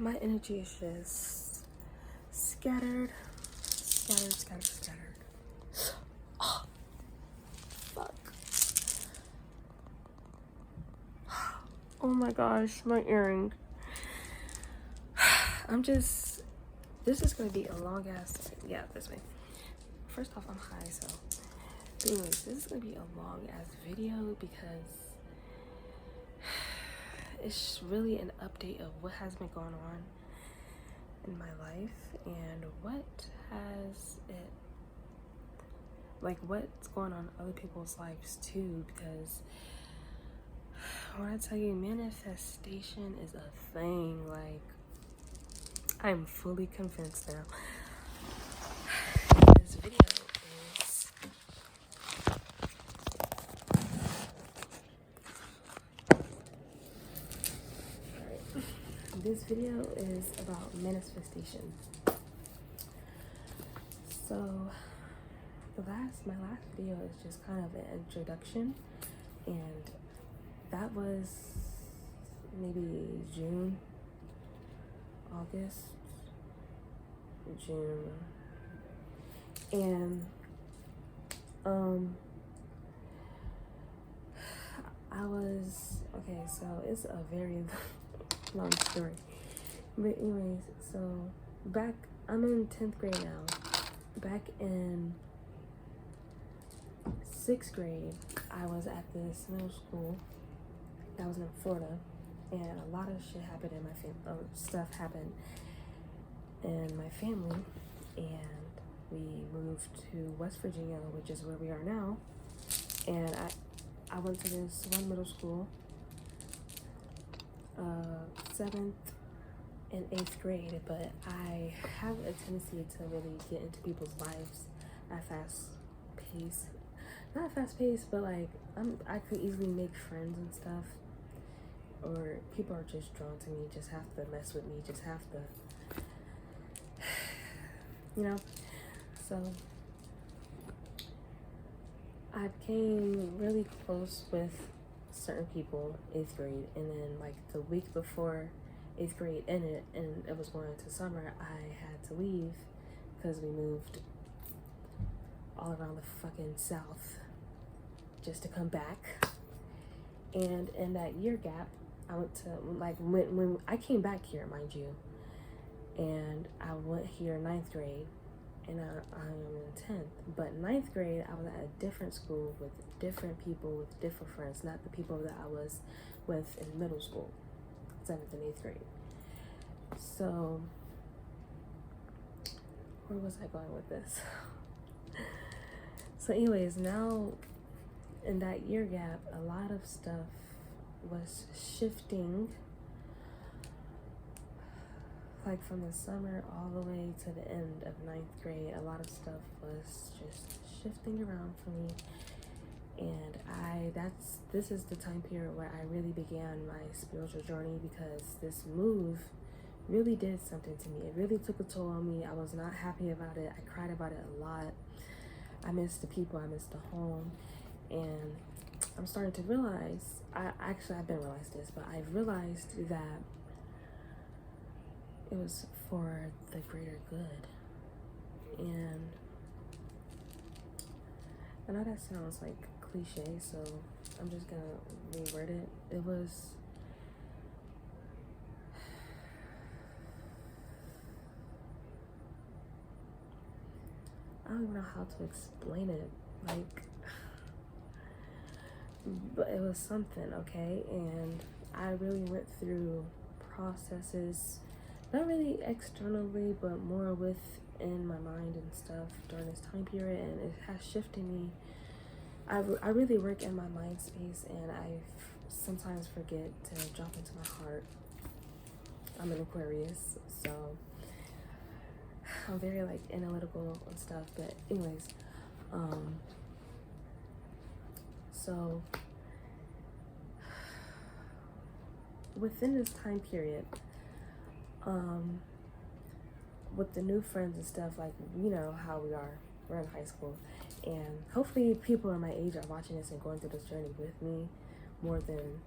my energy is just scattered. Oh, fuck. Oh my gosh, my earring. This is gonna be a long ass, yeah, this way. First off, I'm high, so. But anyways, this is gonna be a long ass video because it's really an update of what has been going on in my life and what has it, like what's going on in other people's lives too, because when I tell you manifestation is a thing, like I'm fully convinced now. This video is this video is about manifestation. So my last video is just kind of an introduction, and that was maybe June, August, June, and I was okay. So it's a very long story, but anyways, so I'm in 10th grade now. Back in 6th grade, I was at this middle school that was in Florida, and a lot of shit happened in my family. Stuff happened in my family, and we moved to West Virginia, which is where we are now. And I went to this one middle school, 7th and 8th grade, but I have a tendency to really get into people's lives at fast pace. Not fast pace, but like I could easily make friends and stuff, or people are just drawn to me, just have to mess with me, just have to, you know. So I became really close with certain people 8th grade, and then like the week before 8th grade ended and it was going into summer, I had to leave because we moved all around the fucking South just to come back. And in that year gap, I went to, like, when I came back here, mind you, and I went here 9th grade, and I'm in 10th. But 9th grade, I was at a different school with different people, with different friends, not the people that I was with in middle school, 7th and 8th grade. So, where was I going with this? So anyways, now in that year gap, a lot of stuff was shifting, like from the summer all the way to the end of 9th grade. A lot of stuff was just shifting around for me, and this is the time period where I really began my spiritual journey, because this move really did something to me. It really took a toll on me. I was not happy about it. I cried about it a lot. I missed the people, I missed the home, and I'm starting to realize, I've been realized this, but I've realized that it was for the greater good. And I know that sounds like cliche, so I'm just gonna reword it. It was, I don't even know how to explain it, like, but it was something, okay? And I really went through processes, not really externally, but more within my mind and stuff during this time period, and it has shifted me. I really work in my mind space, and I sometimes forget to drop into my heart. I'm an Aquarius, so I'm very like analytical and stuff, but anyways, so within this time period, with the new friends and stuff, like, you know how we're in high school, and hopefully people in my age are watching this and going through this journey with me more than,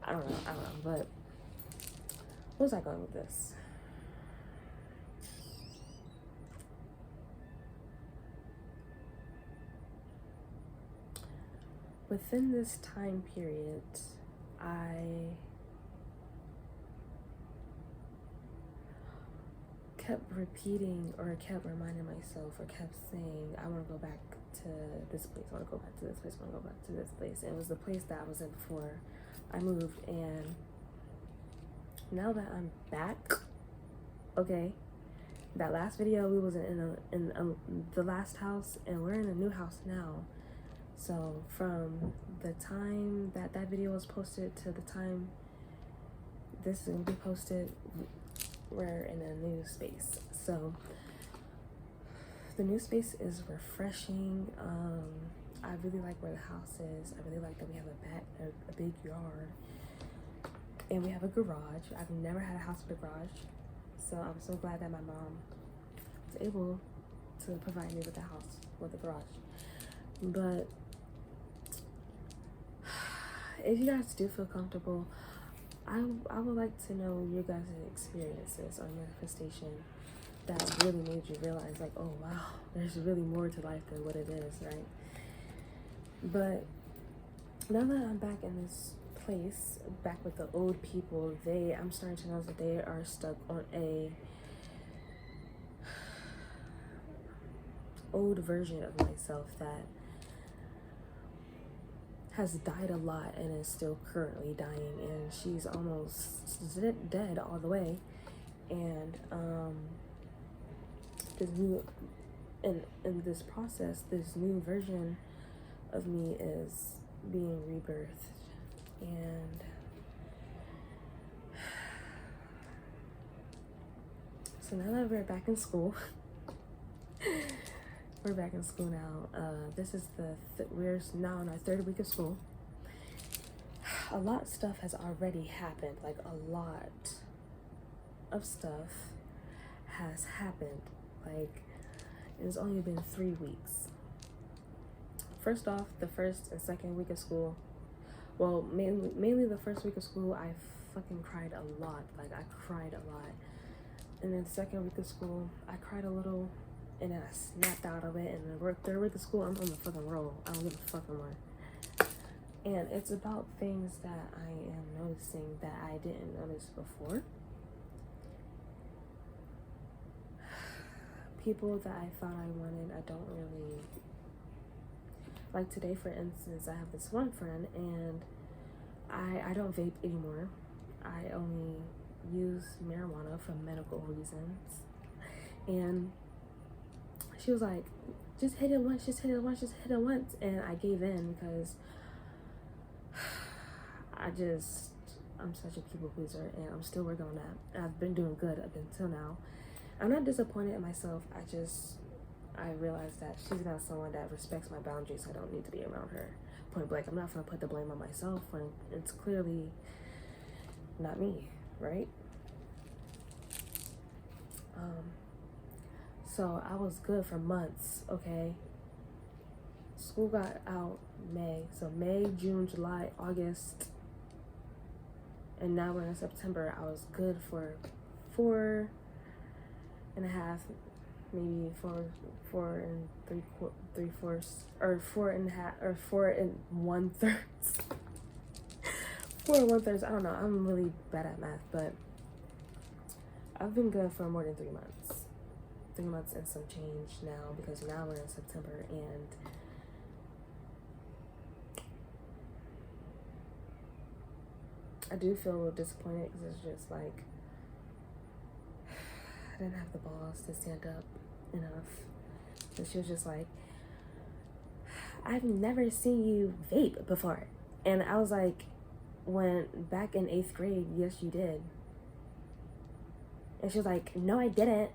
I don't know, but Where was I going with this? Within this time period, I kept repeating or kept reminding myself or kept saying, I want to go back to this place, I want to go back to this place, I want to go back to this place. And it was the place that I was in before I moved. And now that I'm back, okay, that last video we was in the last house, and we're in a new house now. So from the time that video was posted to the time this is gonna be posted, we're in a new space. So the new space is refreshing. I really like where the house is. I really like that we have a big yard, and we have a garage. I've never had a house with a garage, so I'm so glad that my mom was able to provide me with a house with a garage. But if you guys do feel comfortable, I would like to know your guys' experiences or manifestation that really made you realize, like, oh wow, there's really more to life than what it is, right? But now that I'm back in this place, back with the old people, I'm starting to notice that they are stuck on a old version of myself that has died a lot and is still currently dying, and she's almost dead all the way. And this new in this process, this new version of me is being rebirthed. And so now that we're back in school, we're back in school now. This is we're now in our third week of school. A lot of stuff has already happened. Like, a lot of stuff has happened. Like, it's only been 3 weeks. First off, the first and second week of school, well, mainly the first week of school, I fucking cried a lot. Like, I cried a lot. And then the second week of school, I cried a little, and then I snapped out of it. And the third week of school, I'm on the fucking roll. I don't give a fuck anymore. And it's about things that I am noticing that I didn't notice before. People that I thought I wanted, I don't really. Like today, for instance, I have this one friend, and I don't vape anymore. I only use marijuana for medical reasons. And she was like, just hit it once, just hit it once, just hit it once. And I gave in because I'm such a people pleaser, and I'm still working on that. I've been doing good up until now. I'm not disappointed in myself. I realized that she's not someone that respects my boundaries, so I don't need to be around her. Point blank, I'm not going to put the blame on myself when it's clearly not me, right? So I was good for months, okay? School got out May. So May, June, July, August, and now we're in September. I was good for 4.5, maybe 4 and 3/4, or 4.5, or 4 1/3. 4 1/3. I don't know. I'm really bad at math, but I've been good for more than 3 months. 3 months and some change now, because now we're in September, and I do feel a little disappointed because it's just like I didn't have the balls to stand up enough. And she was just like, I've never seen you vape before. And I was like, when back in 8th grade, yes, you did. And she was like, no, I didn't.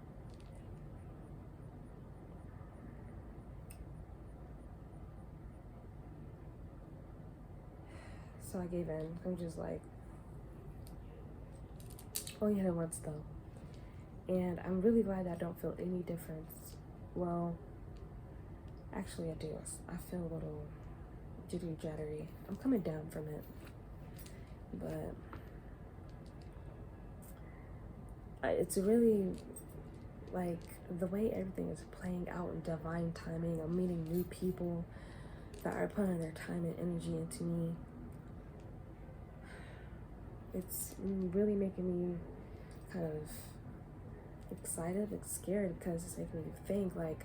So I gave in. I'm just like, only hit it once though. And I'm really glad that I don't feel any difference. Well, actually I do. I feel a little jittery. I'm coming down from it. But it's really like the way everything is playing out in divine timing. I'm meeting new people that are putting their time and energy into me. It's really making me kind of excited, like scared, because it's making me think like,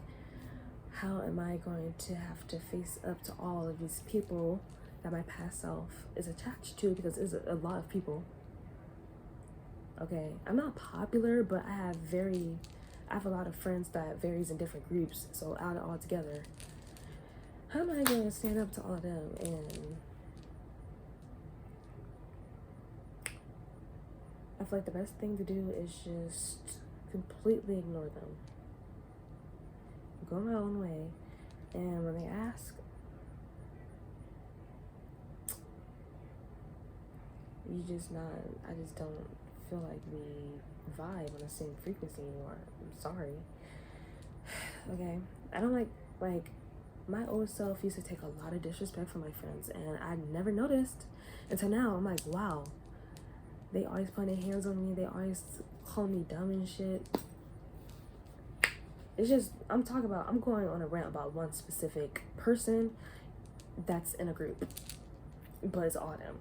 how am I going to have to face up to all of these people that my past self is attached to? Because it's a lot of people. Okay, I'm not popular, but I have a lot of friends that varies in different groups. So out of all together, how am I going to stand up to all of them? And I feel like the best thing to do is just completely ignore them. Go my own way. And when they ask, I just don't feel like we vibe on the same frequency anymore. I'm sorry. Okay? I don't like my old self used to take a lot of disrespect from my friends, and I never noticed until now. I'm like, wow. They always put their hands on me. They always call me dumb and shit. It's just, I'm going on a rant about one specific person that's in a group, but it's all them.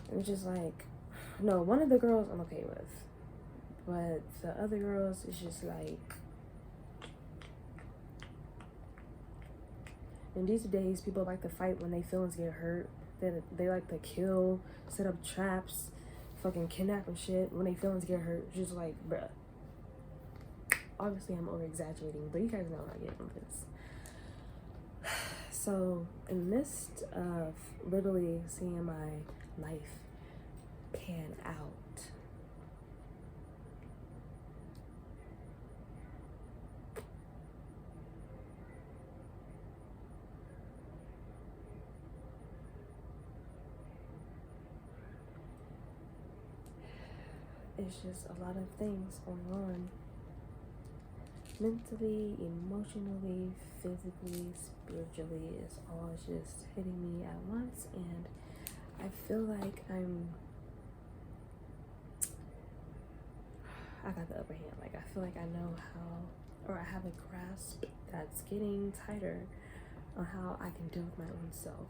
And it's just like, no, one of the girls I'm okay with, but the other girls, it's just like, in these days, people like to fight when their feelings get hurt. They like to kill, set up traps, fucking kidnap and shit when their feelings get hurt. Just like, bruh. Obviously, I'm over exaggerating, but you guys know what I get from this. So, in the midst of literally seeing my life pan out, it's just a lot of things going on. Mentally, emotionally, physically, spiritually, it's all just hitting me at once, and I feel like I got the upper hand. Like, I feel like I know how, or I have a grasp that's getting tighter on how I can deal with my own self.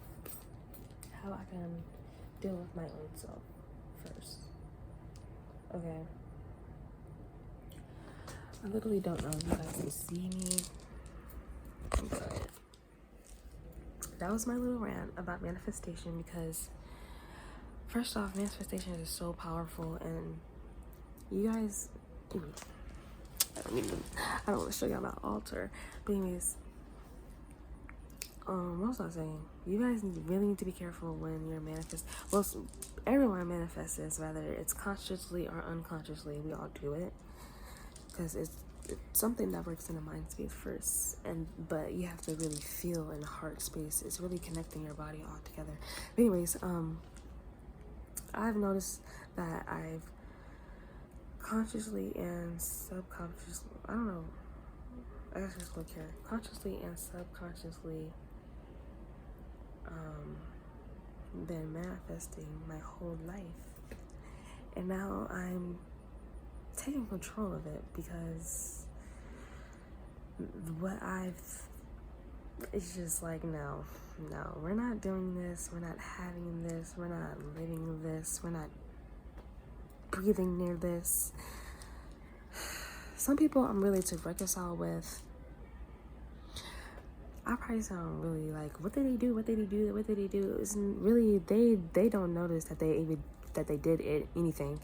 How I can deal with my own self first. Okay. I literally don't know if you guys can see me, but that was my little rant about manifestation, because first off, manifestation is so powerful, and you guys, I don't want to show y'all my altar, but anyways, what was I saying? You guys really need to be careful when you're well, everyone manifests this, whether it's consciously or unconsciously. We all do it, because it's something that works in the mind space first, but you have to really feel in the heart space. It's really connecting your body all together. But anyways, I've noticed that I've consciously and subconsciously, I don't know, I guess just look here, consciously and subconsciously been manifesting my whole life, and now I'm taking control of it, because it's just like, no, we're not doing this, we're not having this, we're not living this, we're not breathing near this. Some people I'm really to reconcile with. I probably sound really like, what did they do? It's really, they don't notice that they did anything.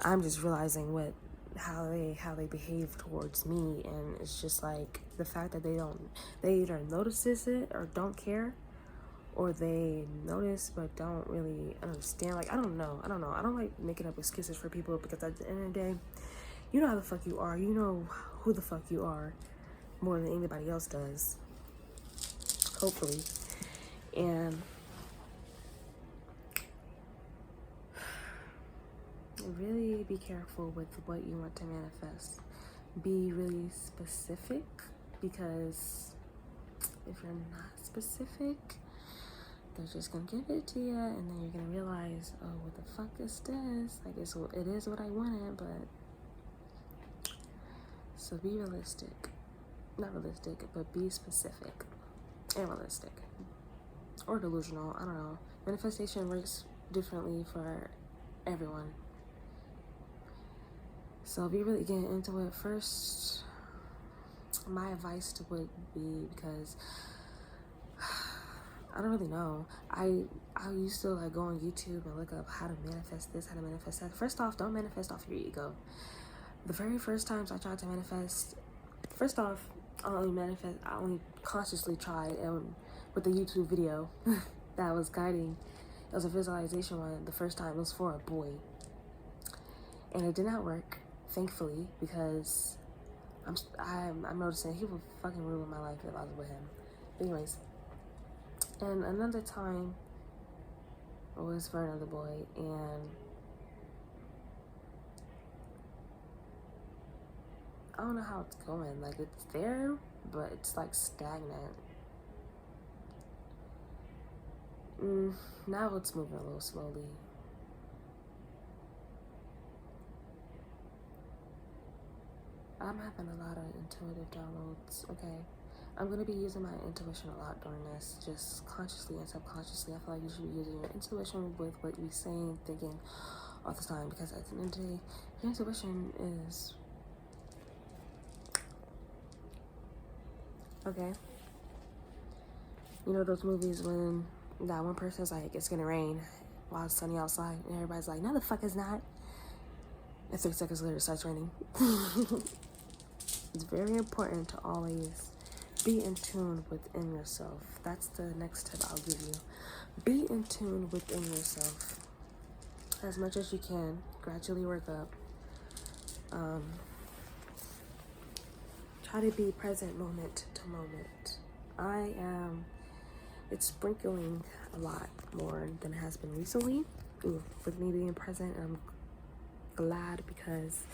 I'm just realizing how they behave towards me, and it's just like the fact that they either notices it or don't care, or they notice but don't really understand. Like, I don't know. I don't like making up excuses for people, because at the end of the day, you know how the fuck you are. You know who the fuck you are more than anybody else does, hopefully. And really be careful with what you want to manifest. Be really specific, because if you're not specific, they're just gonna give it to you, and then you're gonna realize, oh, what the fuck is this? Like, it is what I wanted, but So be realistic. Not realistic, but be specific and realistic. Or delusional, I don't know. Manifestation works differently for everyone. So be really getting into it first. My advice would be, because I don't really know. I used to like go on YouTube and look up how to manifest this, how to manifest that. First off, don't manifest off your ego. The very first times I tried to manifest, first off, I only consciously tried with the YouTube video that I was guiding. It was a visualization one. The first time it was for a boy, and it did not work, thankfully, because I'm noticing he would fucking ruin my life if I was with him. But anyways, and another time it was for another boy, and I don't know how it's going. Like, it's there, but it's like stagnant. Now it's moving a little slowly. I'm having a lot of intuitive downloads, okay? I'm going to be using my intuition a lot during this, just consciously and subconsciously. I feel like you should be using your intuition with what you're saying, thinking all the time, because at the end of the day, your intuition is... Okay? You know those movies when that one person's like, it's gonna rain while it's sunny outside, and everybody's like, no the fuck it's not. And 3 seconds later it starts raining. It's very important to always be in tune within yourself. That's the next tip I'll give you. Be in tune within yourself as much as you can. Gradually work up. Try to be present moment to moment. It's sprinkling a lot more than it has been recently. With me being present, I'm glad because,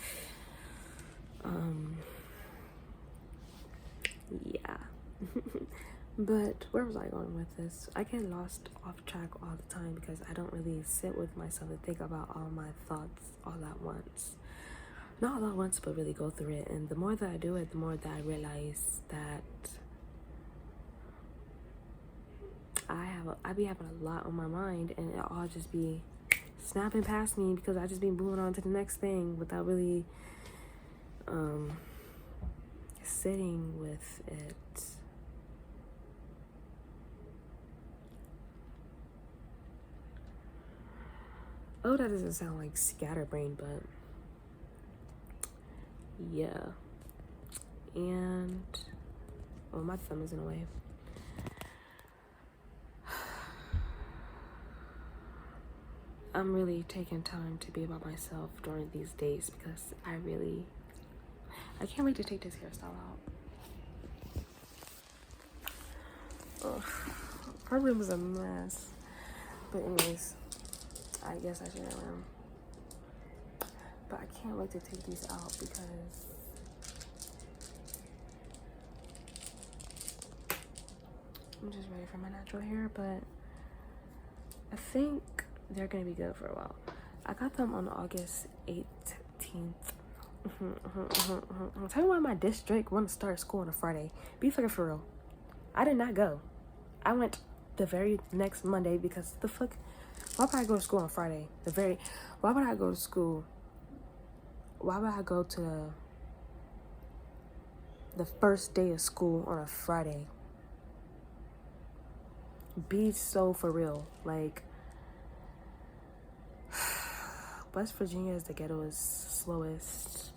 yeah. But where was I going with this? I get lost off track all the time because I don't really sit with myself and think about all my thoughts all at once. Not all at once, but really go through it. And the more that I do it, the more that I realize that I be having a lot on my mind, and it all just be snapping past me because I just be moving on to the next thing without really sitting with it. Oh, that doesn't sound like scatterbrain, but yeah. And oh, my thumb is in the way. I'm really taking time to be about myself during these days because I can't wait to take this hairstyle out. Ugh, her room is a mess. But anyways, I guess I should have them. But I can't wait to take these out because I'm just ready for my natural hair. But I think they're gonna be good for a while. I got them on August 18th. Tell me why my district want to start school on a Friday. Be fucking for real. I did not go. I went the very next Monday because the fuck. Why would I go to school on Friday? Why would I go to school? Why would I go to the first day of school on a Friday? Be so for real. Like, West Virginia is the ghettoest, slowest,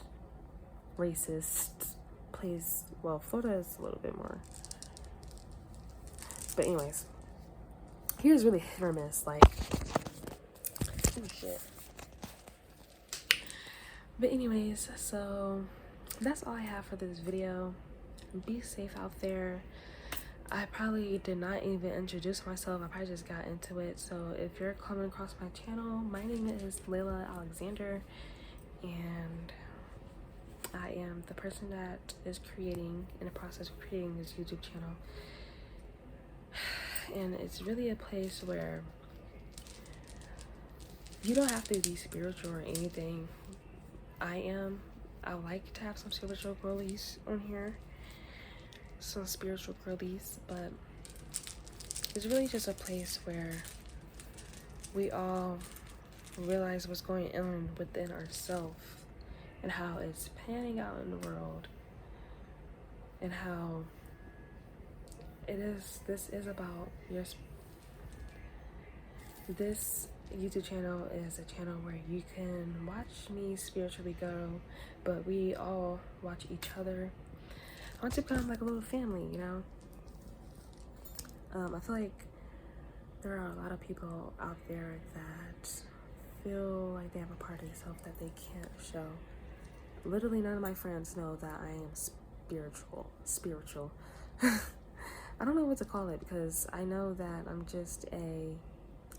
racist place. Well, Florida is a little bit more. But anyways, here's really hit or miss. Like, oh shit. But anyways, so that's all I have for this video. Be safe out there. I probably did not even introduce myself. I probably just got into it. So if you're coming across my channel, my name is Layla Alexander, and I am the person that is in the process of creating this YouTube channel. And it's really a place where you don't have to be spiritual or anything. I am, I like to have some spiritual girlies on here, some spiritual girlies, but it's really just a place where we all realize what's going on within ourselves and how it's panning out in the world, and how this is about this YouTube channel is a channel where you can watch me spiritually grow, but we all watch each other. I want to become like a little family, you know? I feel like there are a lot of people out there that feel like they have a part of themselves that they can't show. Literally none of my friends know that I am spiritual. I don't know what to call it, because I know that I'm just a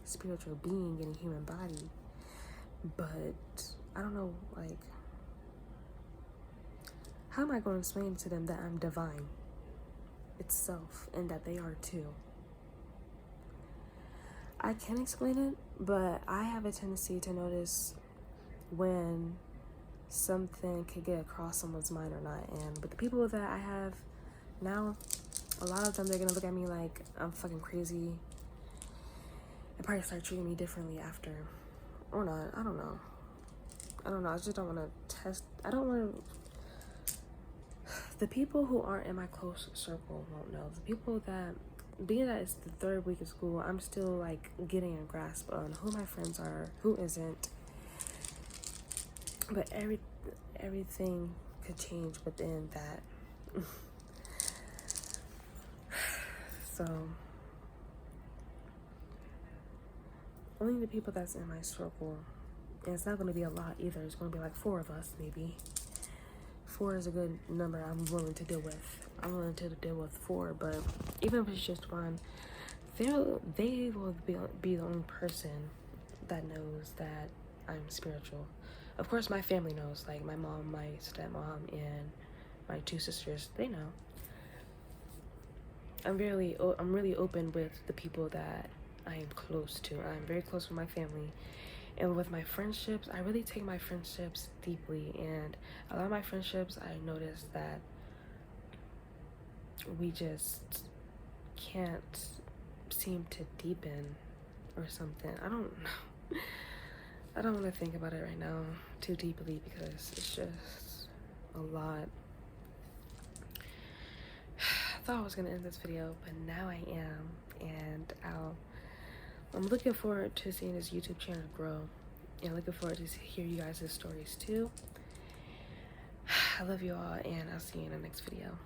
spiritual being in a human body, but I don't know, like, how am I going to explain to them that I'm divine itself and that they are too? I can explain it, but I have a tendency to notice when something could get across someone's mind or not. And with the people that I have now, a lot of them, they're gonna look at me like I'm fucking crazy and probably start treating me differently after, or not. I don't know. I just don't want to test. I don't want to. The people who aren't in my close circle won't know. The people that, being that it's the third week of school, I'm still like getting a grasp on who my friends are, who isn't. But everything could change within that. So only the people that's in my circle, and it's not going to be a lot either. It's going to be like 4 of us, maybe. 4 is a good number I'm willing to deal with. I'm willing to deal with 4, but even if it's just 1, they will be the only person that knows that I'm spiritual. Of course, my family knows, like my mom, my stepmom, and my 2 sisters, they know. I'm really open with the people that I am close to. I'm very close with my family. And with my friendships, I really take my friendships deeply. And a lot of my friendships, I noticed that we just can't seem to deepen or something. I don't know. I don't want to think about it right now too deeply because it's just a lot. I thought I was going to end this video, but now I am. And I'm looking forward to seeing this YouTube channel grow. And looking forward to hear you guys' stories too. I love you all, and I'll see you in the next video.